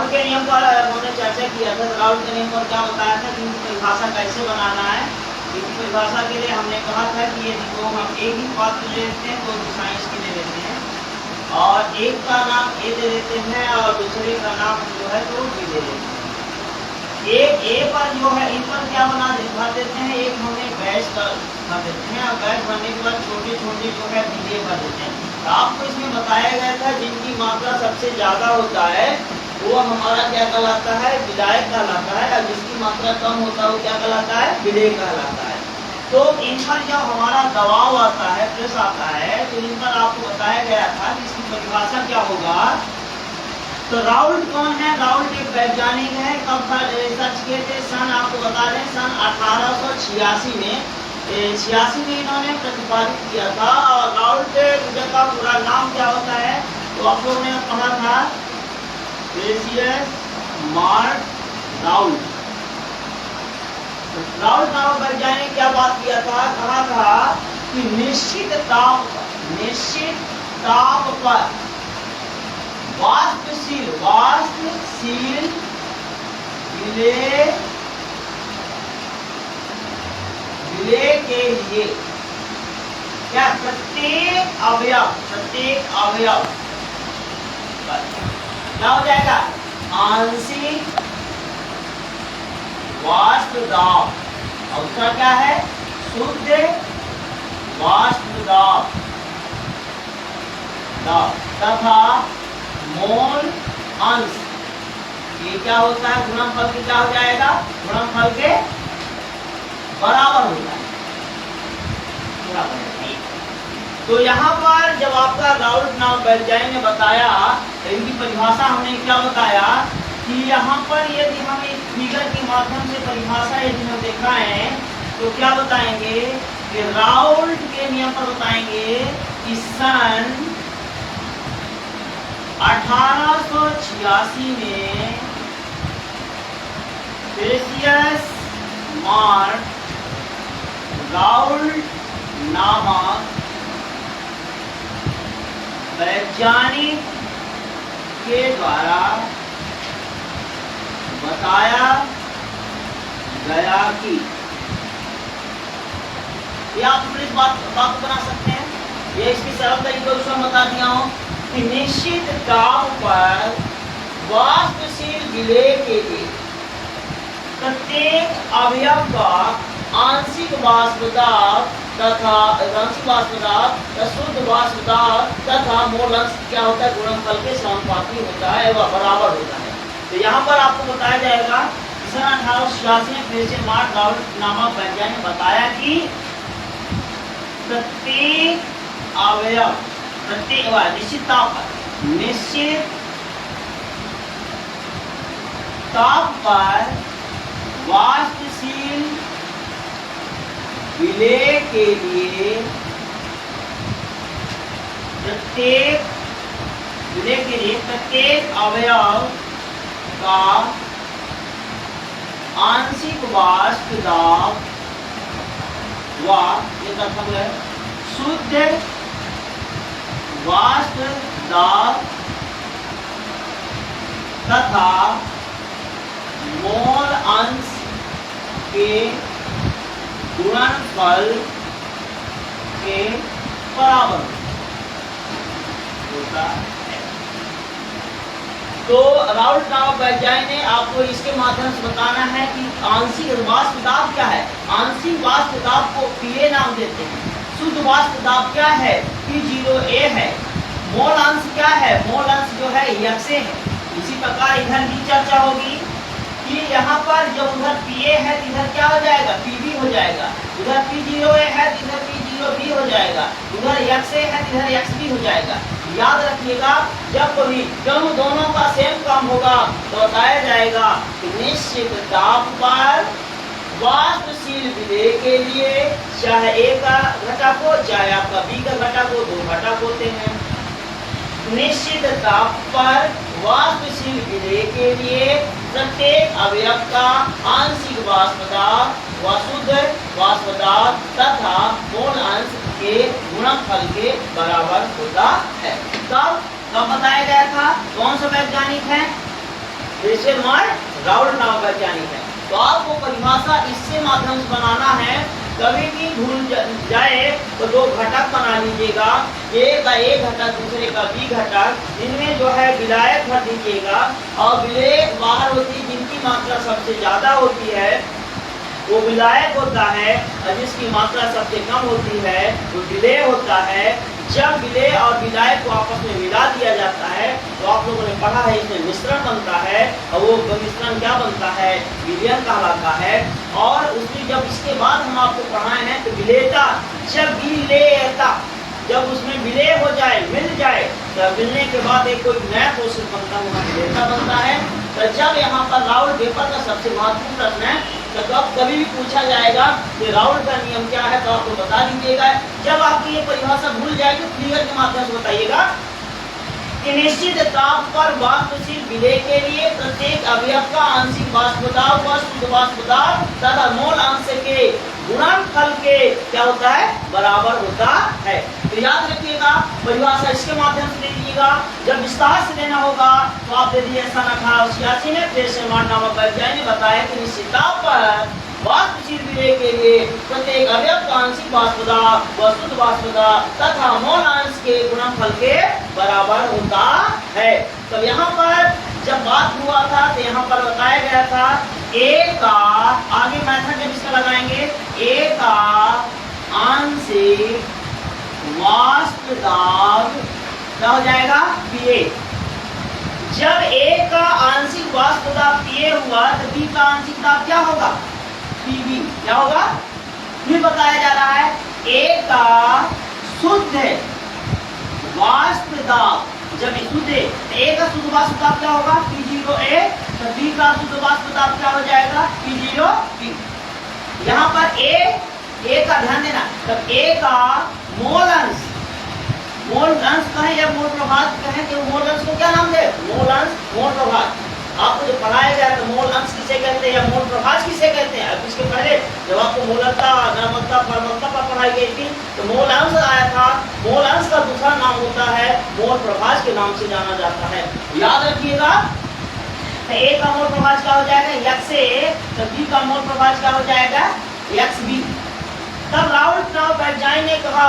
Raoult के नियम पर हमने चर्चा किया था। राउल्ट के नियम पर क्या बताया था कि इनकी परिभाषा कैसे बनाना है। इनकी परिभाषा के लिए हमने कहा था कि ये दो हम एक ही पात्र ले लेते हैं, दो दिशाएं इसकी ले लेते हैं और एक का नाम ए दे देते हैं और दूसरे का नाम जो है तो बी दे देते हैं। एक ए पर जो है इन पर क्या भर देते हैं, एक हमने गैस का भर देते हैं और गैस भरने के बाद छोटे छोटे जो है विलेय भर देते हैं। तो आपको इसमें बताया गया था जिनकी मात्रा सबसे ज्यादा होता है वो हमारा क्या कहलाता है, विलायक कहलाता है, और जिसकी मात्रा कम होता है वो क्या कहलाता है, विलेय कहलाता है। तो इन पर जब हमारा दबाव आता है, प्रेस आता है, तो इन पर आपको बताया गया था कि इसकी परिभाषा क्या होगा। तो राउल्ट कौन है? राउल्ट एक वैज्ञानिक है। कब रिसर्च किए थे? सन आपको बता दें सन 1886 में 86 में इन्होंने प्रतिपादित किया था। और राउल्ट का पूरा नाम क्या होता है तो आप लोगों ने पढ़ा था, बेसियस मार्क राउल्ट। राउल्ट नामक वैज्ञानिक क्या बात किया था, कहा था कि निश्चित ताप पर वाष्पशील विलेय के लिए क्या प्रत्येक अवयव क्या हो जाएगा, आंशिक वाष्प दाब। और उसका क्या है, शुद्ध वाष्प दाब तथा मोल अंश। ये क्या होता है, गुणनफल के क्या हो जाएगा, गुणनफल के बराबर होता है। तो यहाँ पर जब आपका राउल्ट नाम वैज्ञानिक ने बताया तो इनकी परिभाषा हमने क्या बताया कि यहाँ पर यदि हम इस फिगर के माध्यम से परिभाषा यदि हम दिखाएं तो क्या बताएंगे कि राउल्ट के नियम पर बताएंगे कि सन 1886 में बेसियस मार्क राउल्ट नामक वैज्ञानिक के द्वारा बताया गया कि ये आप इस बात को बना सकते हैं। ये इसकी सरल तरीके से बता दिया हूं कि निश्चित ताप पर वाष्पशील विलेय के लिए प्रत्येक अवयव का आंशिक वाष्प दाब तथा शुद्ध वाष्प दाब तथा मोल अंश क्या होता है, गुणनफल के समानुपाती होता है वह बराबर होता है। तो यहाँ पर आपको बताया जाएगा सन 1886 में बेसियस मार्क राउल्ट नामक वैज्ञानिक ने बताया कि प्रत्येक अवयव निश्चित ताप पर वाष्पशील विलेय के लिए प्रत्येक अवयव का आंशिक वाष्प दाब व शुद्ध वाष्प दाब तथा मोल अंश के गुणनफल के बराबर होता है। तो राउल्ट नामक वैज्ञानिक ने आपको इसके माध्यम से बताना है कि आंशिक वाष्प दाब क्या है। आंशिक वाष्प दाब को पीए नाम देते हैं। शुद्ध वाष्प दाब क्या है, P0A है। मोल अंश क्या है, मोल अंश जो है यक्षे है। इसी प्रकार इधर भी चर्चा होगी कि यहाँ पर जब उधर PA है तो इधर क्या हो जाएगा, PB हो जाएगा। उधर P0A है तो इधर P0B हो जाएगा। उधर XA है तो इधर XB हो जाएगा। याद रखिएगा जब कभी दोनों का सेम काम होगा तो बताया जाएगा कि निश्चित ताप पर वाष्पशील विलेय के लिए चाहे A का घटक हो चाहे आपका B का घटक हो, दो घटक होते हैं। निश्चित ताप पर वाष्पशील विलेय के लिए प्रत्येक अवयव का आंशिक वाष्प दाब व शुद्ध वाष्प दाब तथा मोल अंश के गुणनफल के बराबर होता है। कब बताया गया था, कौन सा वैज्ञानिक है, रेशेलमैयर राउल्ट नाम वैज्ञानिक है। तो आपको परिभाषा इससे माध्यम से बनाना है। कभी भी भूल जाए तो दो घटक बना लीजिएगा, ए का ए घटक दूसरे का बी घटक, इनमें जो है विलायक भर दीजिएगा और विलेय बाहर होती है जिनकी मात्रा सबसे ज्यादा होती है वो विलायक होता है और जिसकी मात्रा सबसे कम होती है वो विलेय होता है। जब विलेय और विलायक को आपस में मिला दिया जाता है तो आप लोगों ने पढ़ा है इसमें मिश्रण बनता है और वो मिश्रण क्या बनता है, विलयन कहलाता है। और उसमें जब इसके बाद हम आपको पढ़ाए हैं तो विलेयता, जब विलेयता जब उसमें विलय हो जाए, मिल जाए, तो मिलने के बाद एक कोई नया कोशिश बनता है, विलेयता बनता है। तो जब यहाँ पर राउल्ट वेपर का सबसे महत्वपूर्ण प्रश्न है, तो कभी भी पूछा जाएगा कि राउल्ट का नियम क्या है तो आपको बता दीजिएगा। जब आपकी ये परिभाषा भूल जाए तो फिगर के माध्यम से बताइएगा कि निश्चित ताप पर वाष्पशील विलेय के लिए प्रत्येक अवयव का आंशिक वाष्प दाब व शुद्ध वाष्प दाब तथा मोल अंश के गुणनफल के क्या होता है, बराबर होता है। तो याद रखिएगा परिभाषा इसके माध्यम से दे दीजिएगा। जब विस्तार से देना होगा तो आप दे दीजिए सन 1886 में रेशेलमैयर नामक वैज्ञानिक ने बताया कि निश्चित ताप पर वाष्पशील विलेय के लिए प्रत्येक अवयव का आंशिक वाष्प दाब व शुद्ध वाष्प दाब तथा मोल अंश के गुणनफल के बराबर होता है। तो यहाँ पर जब बात हुआ था तो यहाँ पर बताया गया था ए का, आगे मेथड जब इसका लगाएंगे, ए का आंशिक वाष्प दाब क्या हो जाएगा, पीए। जब ए का आंशिक वाष्प दाब पीए हुआ तो बी का आंशिक दाब क्या होगा, पीबी। क्या होगा, फिर बताया जा रहा है ए का शुद्ध वाष्प दाब जब शुद्ध है तो ए का शुद्ध वाष्प दाब क्या होगा, P0A, तो बी का शुद्ध वाष्प दाब क्या हो जाएगा, P0B। यहाँ पर ए का ध्यान देना, तब ए का मोल अंश कहें या मोल प्रभाज कहें तो मोल अंश को क्या नाम दे, मोल अंश, मोल प्रभाज। आपको जो पढ़ाया गया तो मोल अंश किसे कहते हैं या मोल प्रभाज किसे कहते हैं। अब इसके पहले जब आपको मोलकता, नर्मकता, परमकता पर पढ़ाई गई थी तो मोल अंश आया था। मोल अंश का दूसरा नाम होता है मोल प्रभाज के नाम से जाना जाता है, याद रखिएगा। तो ए का मोल प्रभाज क्या हो जाएगा, XA, तो बी का मोल प्रभाज क्या हो जाएगा, XB। तब राउल्ट नामक वैज्ञानिक ने कहा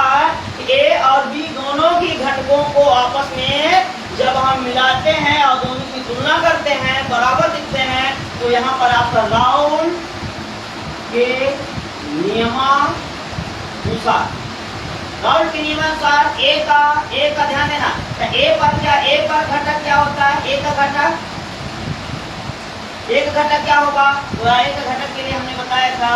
कि ए और बी दोनों की घटकों को आपस में जब हम मिलाते हैं और दोनों की तुलना करते हैं, बराबर दिखते हैं, तो यहाँ पर आपका राउल्ट के नियमानुसार, राउल्ट के नियमानुसार ए का ध्यान देना, तो ए पर घटक क्या होता है, ए का घटक क्या होगा, तो ए का घटक के लिए हमने बताया था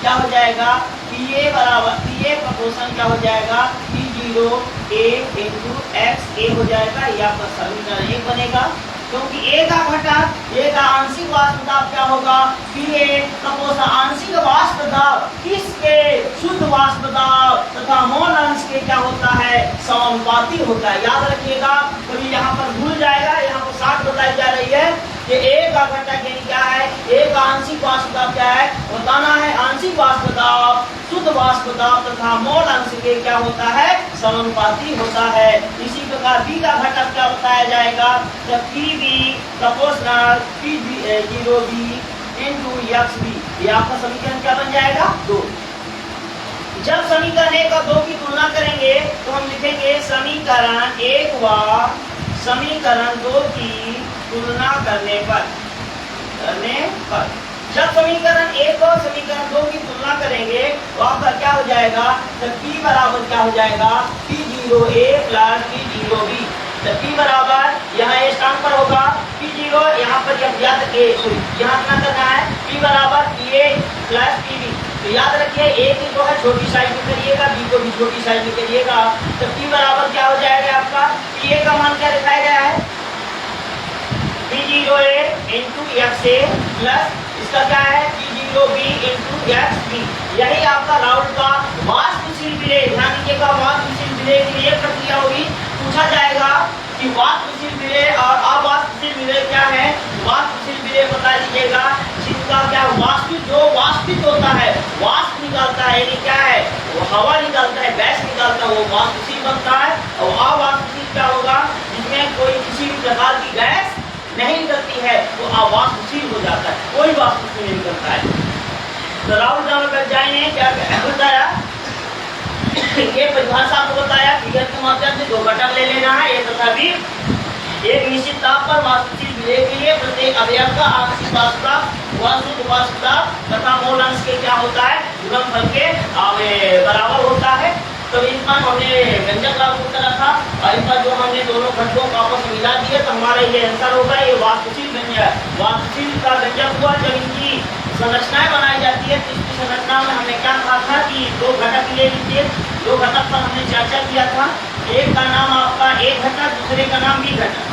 क्या हो जाएगा, पीए बराबर, पीए प्रोपोर्शन क्या हो जाएगा, P0A इंटू XA हो जाएगा। ये आपका समीकरण 1 बनेगा, क्योंकि ए का घटक, ए का आंशिक वाष्प दाब क्या होगा, पीए प्रोपोर्शन आंशिक वाष्प दाब किसके, शुद्ध वाष्प दाब तथा मोल अंश के क्या होता है, समानुपाती होता है। याद रखिएगा, कभी यहाँ पर भूल जाएगा, यहाँ पर 60 बताई जा रही है कि ए का घटक यानी क्या है, ए का आंशिक वाष्प दाब क्या है, बताना है आंशिक वाष्प दाब शुद्ध वाष्प दाब तथा मोल अंश के क्या होता है, समानुपाती होता है। इसी प्रकार बी का घटक क्या बताया जाएगा, जब Pb proportional P0B into XB, ये आपका समीकरण क्या बन जाएगा, 2। जब समीकरण 1 और 2 की तुलना करेंगे तो हम लिखेंगे समीकरण 1 व समीकरण 2 की तुलना करने पर जब समीकरण 1 और समीकरण 2 की तुलना करेंगे तो आपका क्या हो जाएगा, तो P बराबर क्या हो जाएगा, P0A प्लस P0B। तो P बराबर यहाँ ए स्थान पर होगा, P0 यहाँ पर जब याद यहाँ क्या करना है, P बराबर PA प्लस PB। तो याद रखिए ए की जो है छोटी साइज में करिएगा, बी को भी छोटी साइज में करिएगा। तो P बराबर क्या हो जाएगा आपका, PA का मान क्या दिखाया गया है, P0A इंटू XA प्लस इसका क्या है, P0B इंटू XB। यही आपका राउल्ट का वाष्पशील विलेय, ध्यान दीजिएगा, वाष्पशील विलेय की ये प्रक्रिया होगी। पूछा जाएगा कि वाष्पशील विलेय और अवाष्पशील विलेय क्या है। वाष्पशील विलेय बता दीजिएगा जिसका क्या वाष्पित, जो वाष्पित होता है, वाष्प निकालता है, यानी क्या है, वो हवा निकालता है, गैस निकालता है, वो वाष्पशील बनता है। और अवाष्पशील क्या होगा, जिसमें कोई किसी भी प्रकार की गैस नहीं निकलती है, वो तो राहुल जान ने क्या बताया, ये परिभाषा आपको बताया फिगर के माध्यम से 2 घटक ले लेना है। ये तथा भी एक निश्चित ताप पर वाष्पशील विलेय के लिए प्रत्येक अवयव का आंशिक वाष्पता व शुद्ध वाष्पता तथा मोल अंश के क्या होता है, गुणनफल के बराबर होता है। तो इस पर हमने व्यंजक लागू करा था और इस पर जो हमने दोनों घटकों को आपस में मिला दिया, तो हमारा ये आंसर होगा ये वाष्पशील व्यंजक। वाष्पशील का व्यंजक हुआ जब इनकी संरचनाएं बनाई जाती है। तो इसकी संरचना में हमने क्या कहा था कि 2 घटक ले लीजिए। 2 घटक पर हमने चर्चा किया था, एक का नाम आपका एक घटक, दूसरे का नाम बी घटक।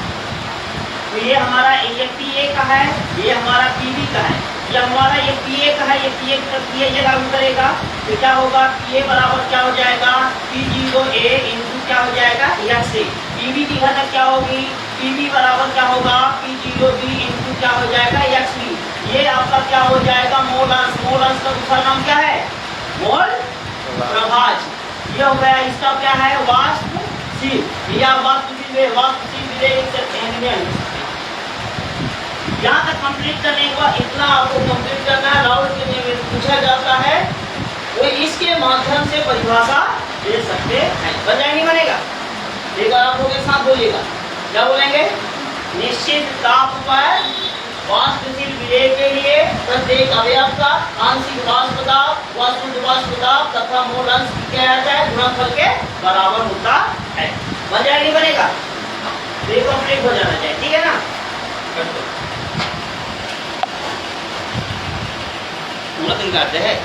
तो ये हमारा ये पी का है, ये हमारा पीबी का है। ये हमारा ये पीए का है, ये पीए ये लागू करेगा तो क्या होगा, पीए बराबर क्या हो जाएगा, P0A इंटू क्या हो जाएगा एक्स ए। पीबी की घटक क्या होगी, पीबी बराबर क्या होगा, P0B इंटू क्या हो जाएगा एक्स बी। ये आपका क्या हो जाएगा मोल अंश। मोल अंश का दूसरा नाम क्या है, मोल प्रभाज। ये हो गया इसका क्या है वाष्पशील या वाष्पशील विलेय लिख सकते हैं। यहाँ तक कंप्लीट करने के बाद इतना आपको कंप्लीट करना है। राउंड के लिए पूछा जाता है तो इसके माध्यम से परिभाषा दे सकते हैं। बन नहीं बनेगा, एक बार आप लोग एक साथ बोलिएगा, क्या बोलेंगे, निश्चित ताप पर वाष्पशील विलेय के लिए प्रत्येक अवयव का आंशिक वाष्प दाब व शुद्ध वाष्प दाब तथा मोल अंश क्या आता है, गुणनफल के बराबर होता है। बन नहीं बनेगा, ये कंप्लीट हो जाना चाहिए, ठीक है ना। पूरा दिन करते हैं।